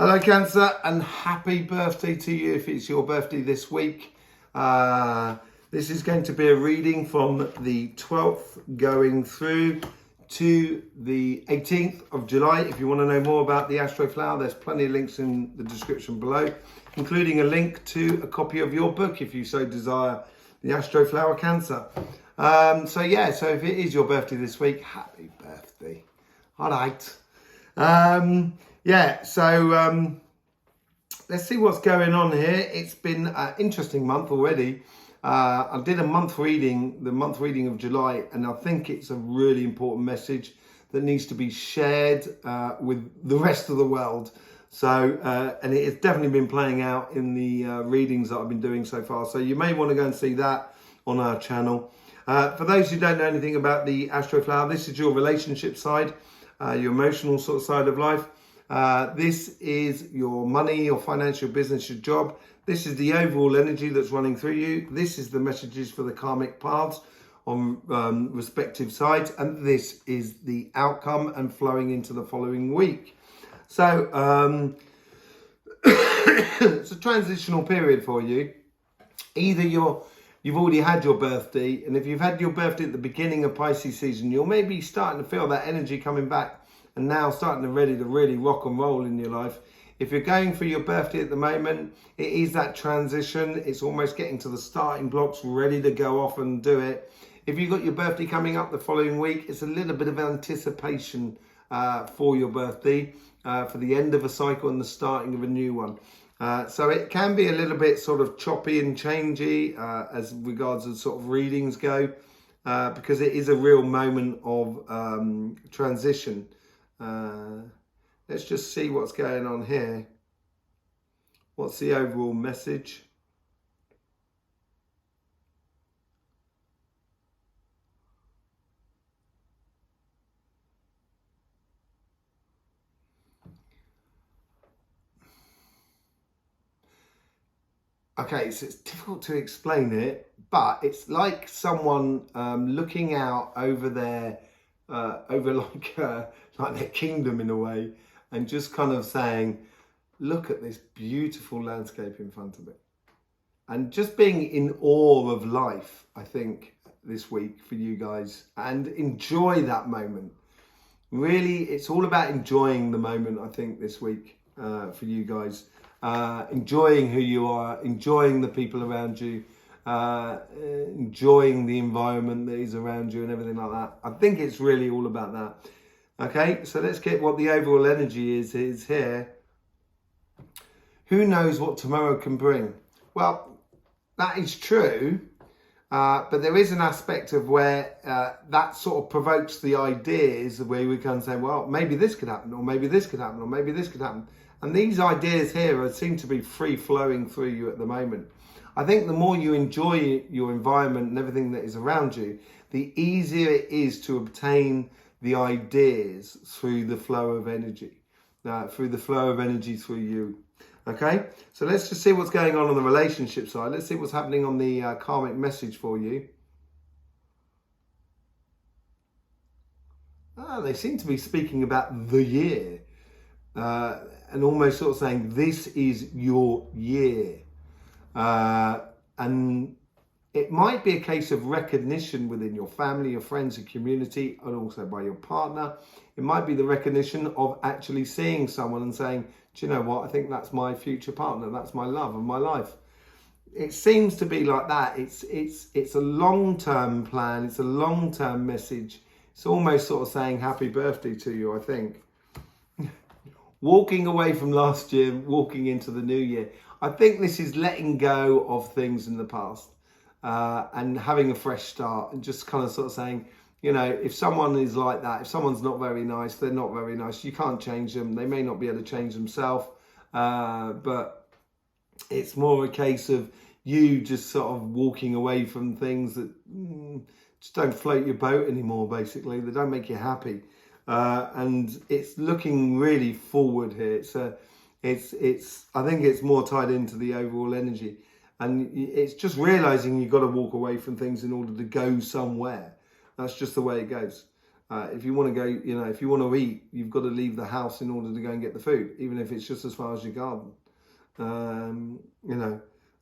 Hello Cancer, and happy birthday to you if it's your birthday this week. This is going to be a reading from the 12th going through to the 18th of July. If you want to know more about the Astroflower, there's plenty of links in the description below, including a link to a copy of your book if you so desire, the Astroflower Cancer. So if it is your birthday this week, happy birthday. All right. Let's see what's going on here. It's been an interesting month already. I did a month reading, the month reading of July, and I think it's a really important message that needs to be shared with the rest of the world. And it has definitely been playing out in the readings that I've been doing so far. So you may want to go and see that on our channel. For those who don't know anything about the Astroflower, this is your relationship side, your emotional sort of side of life. This is your money, your financial business, your job. This is the overall energy that's running through you. This is the messages for the karmic paths on respective sides. And this is the outcome and flowing into the following week. So it's a transitional period for you. Either you've already had your birthday, and if you've had your birthday at the beginning of Pisces season, you're maybe starting to feel that energy coming back and now starting to really rock and roll in your life. If you're going for your birthday at the moment, it is that transition. It's almost getting to the starting blocks, ready to go off and do it. If you've got your birthday coming up the following week, it's a little bit of anticipation for your birthday, for the end of a cycle and the starting of a new one. So it can be a little bit sort of choppy and changey as regards to sort of readings go, because it is a real moment of transition. Let's just see what's going on here. What's the overall message? Okay, so it's difficult to explain it, but it's like someone looking out over their like their kingdom in a way, and just kind of saying, look at this beautiful landscape in front of it, and just being in awe of life, I think, this week for you guys, and enjoy that moment. Really, it's all about enjoying the moment, I think, this week for you guys. Enjoying who you are, enjoying the people around you, enjoying the environment that is around you and everything like that. I think it's really all about that. Okay, so let's get what the overall energy is here. Who knows what tomorrow can bring? Well, that is true, but there is an aspect of where that sort of provokes the ideas where we can say, well, maybe this could happen, or maybe this could happen, or maybe this could happen. And these ideas here seem to be free flowing through you at the moment. I think the more you enjoy your environment and everything that is around you, the easier it is to obtain the ideas through the flow of energy, through you. Okay, so let's just see what's going on the relationship side. Let's see what's happening on the karmic message for you. They seem to be speaking about the year. And almost sort of saying, this is your year. And it might be a case of recognition within your family, your friends, your community, and also by your partner. It might be the recognition of actually seeing someone and saying, do you know what? I think that's my future partner. That's my love of my life. It seems to be like that. It's a long-term plan. It's a long-term message. It's almost sort of saying happy birthday to you, I think. Walking away from last year, walking into the new year. I think this is letting go of things in the past and having a fresh start, and just kind of sort of saying, you know, if someone is like that, if someone's not very nice, they're not very nice. You can't change them. They may not be able to change themselves, but it's more a case of you just sort of walking away from things that just don't float your boat anymore, basically. They don't make you happy. And it's looking really forward here. I think it's more tied into the overall energy, and it's just realizing you've got to walk away from things in order to go somewhere. That's just the way it goes. If you want to go, if you want to eat, you've got to leave the house in order to go and get the food, even if it's just as far as your garden.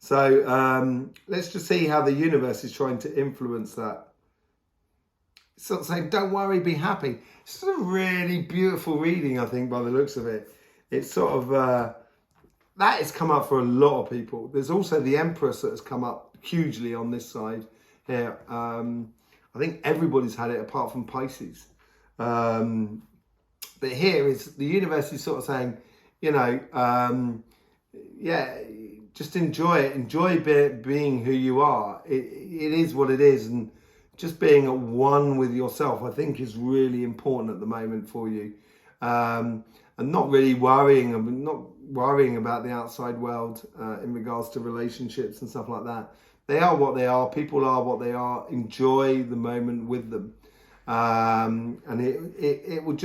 So let's just see how the universe is trying to influence that. It's sort of saying, don't worry, be happy. It's a really beautiful reading, I think, by the looks of it. It's sort of, that has come up for a lot of people. There's also the Empress that has come up hugely on this side here. I think everybody's had it apart from Pisces. But here is the universe is sort of saying, just enjoy it. Enjoy being who you are. It is what it is. And just being at one with yourself, I think, is really important at the moment for you. And not really worrying about the outside world in regards to relationships and stuff like that. They are what they are. People are what they are. Enjoy the moment with them. And it will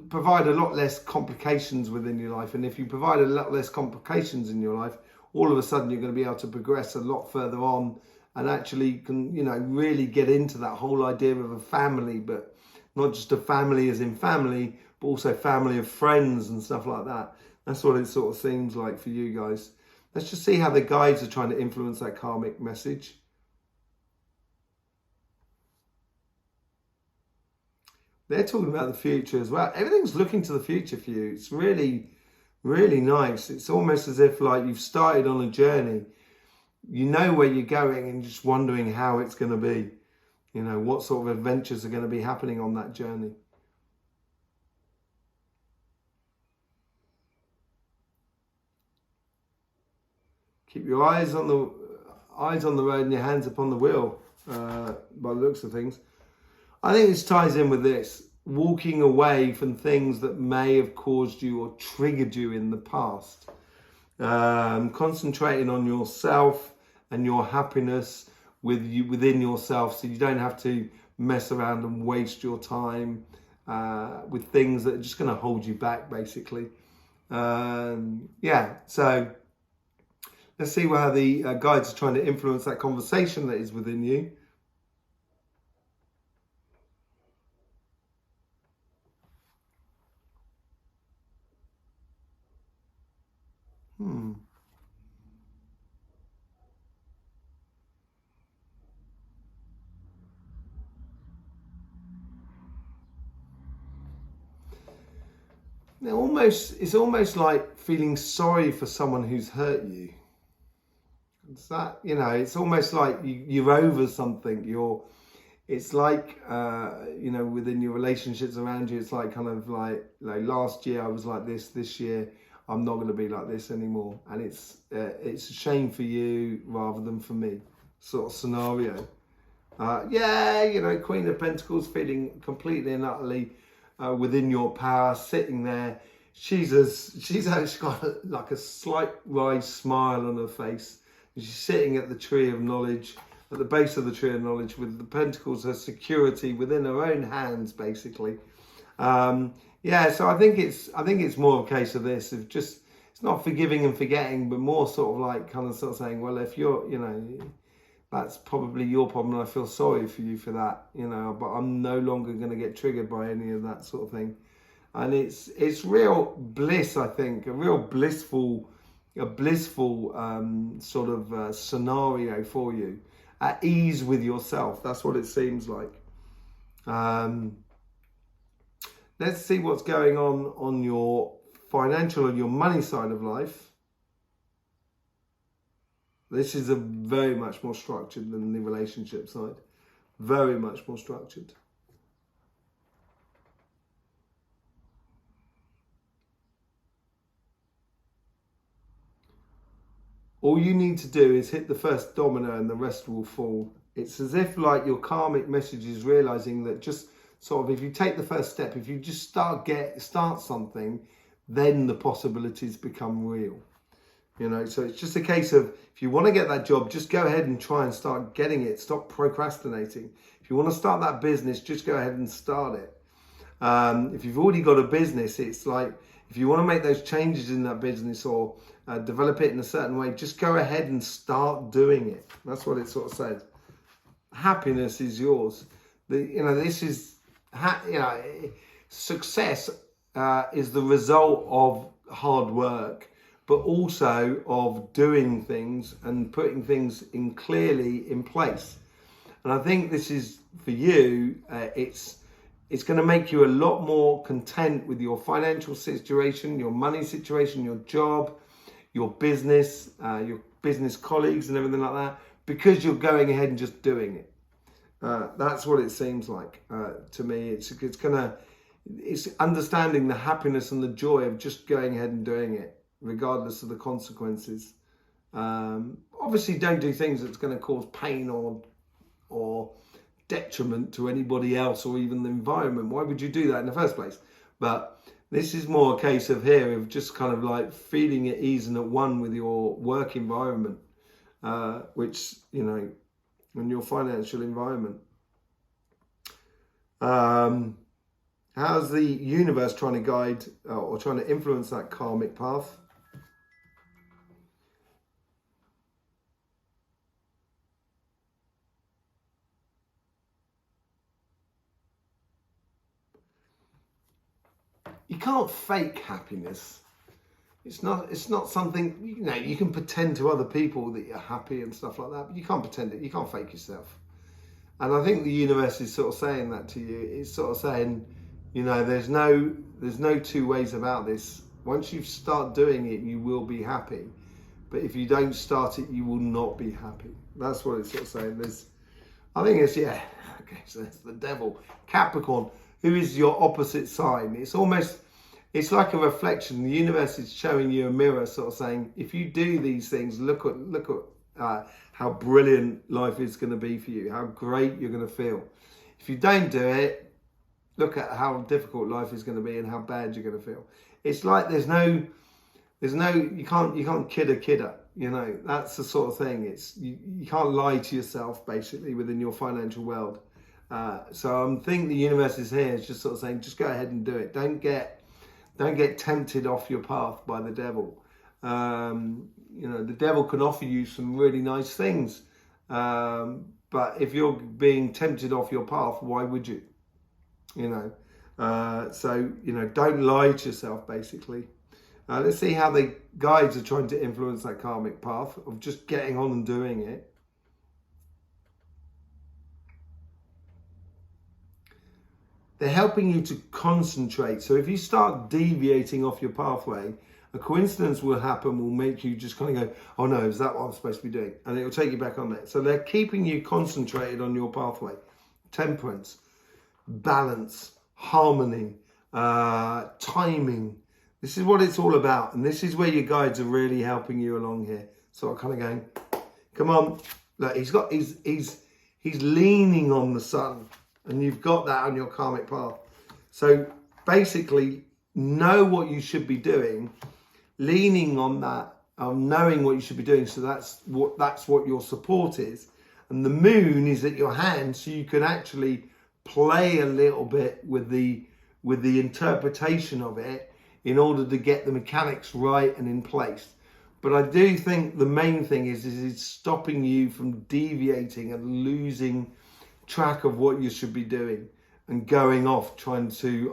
provide a lot less complications within your life. And if you provide a lot less complications in your life, all of a sudden you're going to be able to progress a lot further on and actually can, really get into that whole idea of a family, but not just a family as in family, but also family of friends and stuff like that. That's what it sort of seems like for you guys. Let's just see how the guides are trying to influence that karmic message. They're talking about the future as well. Everything's looking to the future for you. It's really, really nice. It's almost as if like you've started on a journey. You know where you're going and just wondering how it's going to be. What sort of adventures are going to be happening on that journey. Keep your eyes on the road and your hands upon the wheel, by the looks of things. I think this ties in with this. Walking away from things that may have caused you or triggered you in the past. Concentrating on yourself and your happiness within yourself, so you don't have to mess around and waste your time with things that are just going to hold you back, basically. So let's see how the guides are trying to influence that conversation that is within you. It's almost like feeling sorry for someone who's hurt you. It's that, it's almost like you're over something. It's like, within your relationships around you, it's like kind of like last year I was like this year I'm not going to be like this anymore. And it's a shame for you rather than for me, sort of scenario. Queen of Pentacles, feeling completely and utterly within your power, sitting there. She's actually got like a slight wry smile on her face. She's sitting at the tree of knowledge, at the base of the tree of knowledge, with the pentacles, her security within her own hands, basically. So I think it's more a case of this, of just, it's not forgiving and forgetting, but more sort of like kind of saying, well, if you're, that's probably your problem, and I feel sorry for you for that, but I'm no longer going to get triggered by any of that sort of thing. And it's real bliss, I think, a real blissful sort of scenario for you, at ease with yourself. That's what it seems like. Let's see what's going on your financial and your money side of life. This is very much more structured than the relationship side. Very much more structured. All you need to do is hit the first domino and the rest will fall. It's as if like your karmic message is realizing that just sort of, if you take the first step, if you just start something, then the possibilities become real. So it's just a case of, if you want to get that job, just go ahead and try and start getting it. Stop procrastinating. If you want to start that business, just go ahead and start it. If you've already got a business, it's like, if you want to make those changes in that business or develop it in a certain way, just go ahead and start doing it. That's what it sort of says. Happiness is yours. This is success is the result of hard work, but also of doing things and putting things clearly in place. And I think this is for you. It's going to make you a lot more content with your financial situation, your money situation, your job, your business colleagues and everything like that, because you're going ahead and just doing it. That's what it seems like to me. It's understanding the happiness and the joy of just going ahead and doing it, regardless of the consequences. Obviously, don't do things that's going to cause pain or detriment to anybody else or even the environment. Why would you do that in the first place? But this is more a case of here of just kind of like feeling at ease and at one with your work environment, which, and your financial environment. How's the universe trying to guide or trying to influence that karmic path? You can't fake happiness. It's not something, you can pretend to other people that you're happy and stuff like that, but you can't pretend it. You can't fake yourself. And I think the universe is sort of saying that to you. It's sort of saying, there's no two ways about this. Once you start doing it, you will be happy. But if you don't start it, you will not be happy. That's what it's sort of saying. So that's the devil. Capricorn, who is your opposite sign. It's like a reflection. The universe is showing you a mirror, sort of saying, if you do these things, look at how brilliant life is going to be for you, how great you're going to feel. If you don't do it, look at how difficult life is going to be and how bad you're going to feel. It's like you can't kid a kidder. That's the sort of thing. You can't lie to yourself, basically, within your financial world. So I think the universe is here. It's just sort of saying, just go ahead and do it. Don't get tempted off your path by the devil. The devil can offer you some really nice things. But if you're being tempted off your path, why would you? Don't lie to yourself, basically. Let's see how the guides are trying to influence that karmic path of just getting on and doing it. They're helping you to concentrate. So if you start deviating off your pathway, a coincidence will happen, will make you just kind of go, oh no, is that what I'm supposed to be doing? And it will take you back on that. So they're keeping you concentrated on your pathway. Temperance, balance, harmony, timing. This is what it's all about. And this is where your guides are really helping you along here. Sort of kind of going, come on. Look, he's leaning on the sun. And you've got that on your karmic path. So basically, know what you should be doing, leaning on that, knowing what you should be doing. So that's what your support is. And the moon is at your hand, so you can actually play a little bit with the interpretation of it in order to get the mechanics right and in place. But I do think the main thing is it's stopping you from deviating and losing track of what you should be doing and going off trying to,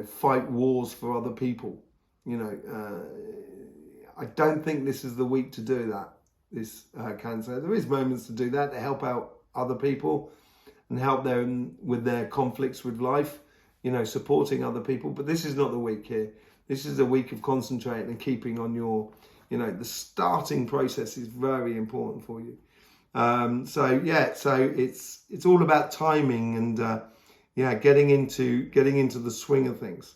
fight wars for other people. I don't think this is the week to do that, this Cancer. There is moments to do that, to help out other people and help them with their conflicts with life, supporting other people. But this is not the week here. This is a week of concentrating and keeping on your, the starting process is very important for you. So it's all about timing and getting into the swing of things.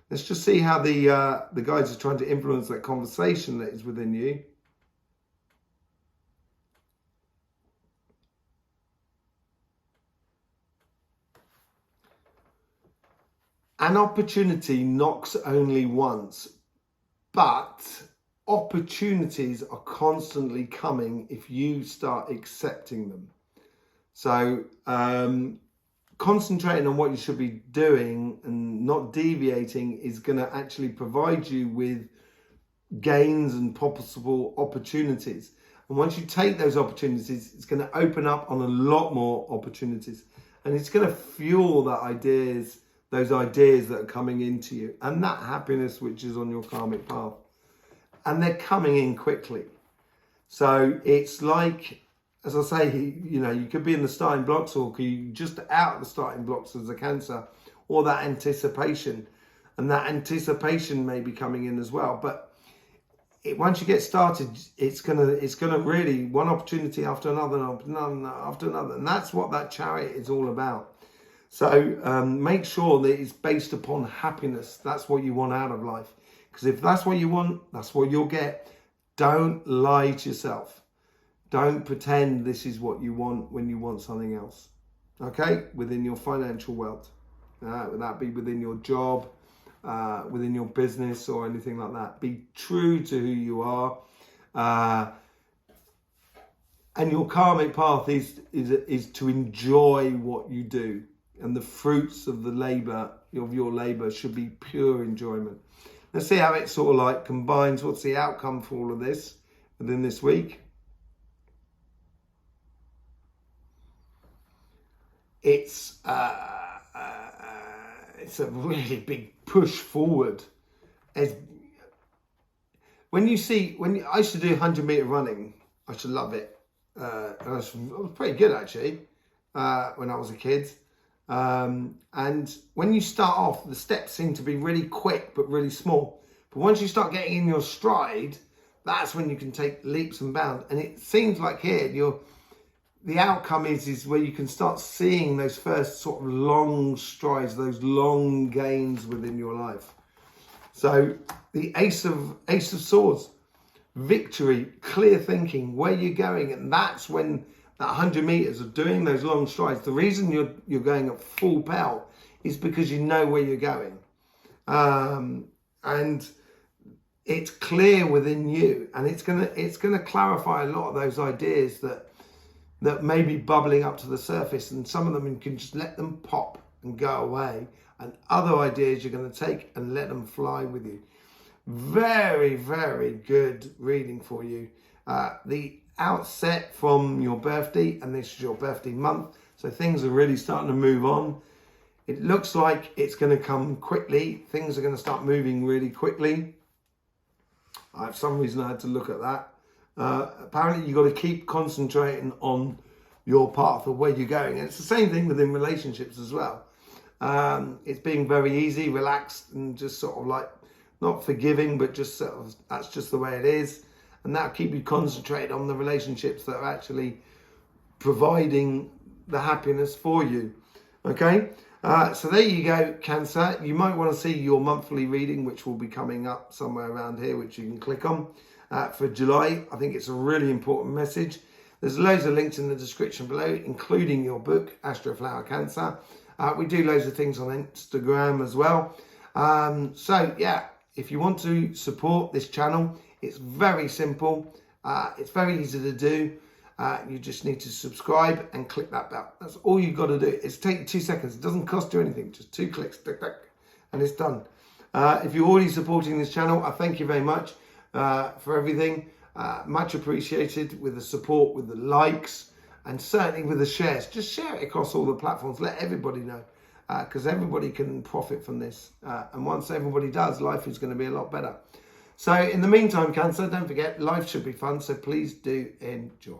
Let's just see how the guides are trying to influence that conversation that is within you. An opportunity knocks only once, but opportunities are constantly coming if you start accepting them. So concentrating on what you should be doing and not deviating is going to actually provide you with gains and possible opportunities. And once you take those opportunities, it's going to open up on a lot more opportunities. And it's going to fuel those ideas that are coming into you, and that happiness which is on your karmic path. And they're coming in quickly. So it's like, as I say, you could be in the starting blocks, or you just out of the starting blocks as a Cancer, or that anticipation. And that anticipation may be coming in as well. But once you get started, it's gonna really, one opportunity after another, after another. And that's what that Chariot is all about. So make sure that it's based upon happiness. That's what you want out of life. Because if that's what you want, that's what you'll get. Don't lie to yourself. Don't pretend this is what you want when you want something else. Okay? Within your financial world. Would that be within your job, within your business, or anything like that? Be true to who you are. And your karmic path is to enjoy what you do. And the fruits of the labour, of your labour, should be pure enjoyment. Let's see how it sort of like combines. What's the outcome for all of this within this week? It's a really big push forward. When I used to do 100-meter running, I used to love it. And I was pretty good actually when I was a kid. And when you start off, the steps seem to be really quick but really small. But once you start getting in your stride, that's when you can take leaps and bounds. And it seems like here, the outcome is where you can start seeing those first sort of long strides, those long gains within your life. So the Ace of Swords, victory, clear thinking, where you're going, and that's when that 100 meters of doing those long strides. The reason you're going at full pelt is because you know where you're going, and it's clear within you, and it's gonna clarify a lot of those ideas that may be bubbling up to the surface, and some of them you can just let them pop and go away, and other ideas you're going to take and let them fly with you. Very, very good reading for you. The outset from your birthday, and this is your birthday month, so things are really starting to move on. It looks like it's going to come quickly. Things are going to start moving really quickly. For some reason I had to look at that. Apparently you've got to keep concentrating on your path of where you're going. And it's the same thing within relationships as well. It's being very easy, relaxed, and just sort of like not forgiving, but just sort of, that's just the way it is. And that'll keep you concentrated on the relationships that are actually providing the happiness for you. Okay? So there you go, Cancer. You might want to see your monthly reading, which will be coming up somewhere around here, which you can click on. For July, I think it's a really important message. There's loads of links in the description below, including your book, Astroflower Cancer. We do loads of things on Instagram as well. So yeah, if you want to support this channel, it's very simple. It's very easy to do. You just need to subscribe and click that bell. That's all you've got to do. It's take 2 seconds. It doesn't cost you anything. Just 2 clicks, tick, tick, and it's done. If you're already supporting this channel, I thank you very much for everything. Much appreciated with the support, with the likes, and certainly with the shares. Just share it across all the platforms. Let everybody know, because everybody can profit from this. And once everybody does, life is going to be a lot better. So in the meantime, Cancer, don't forget, life should be fun. So please do enjoy.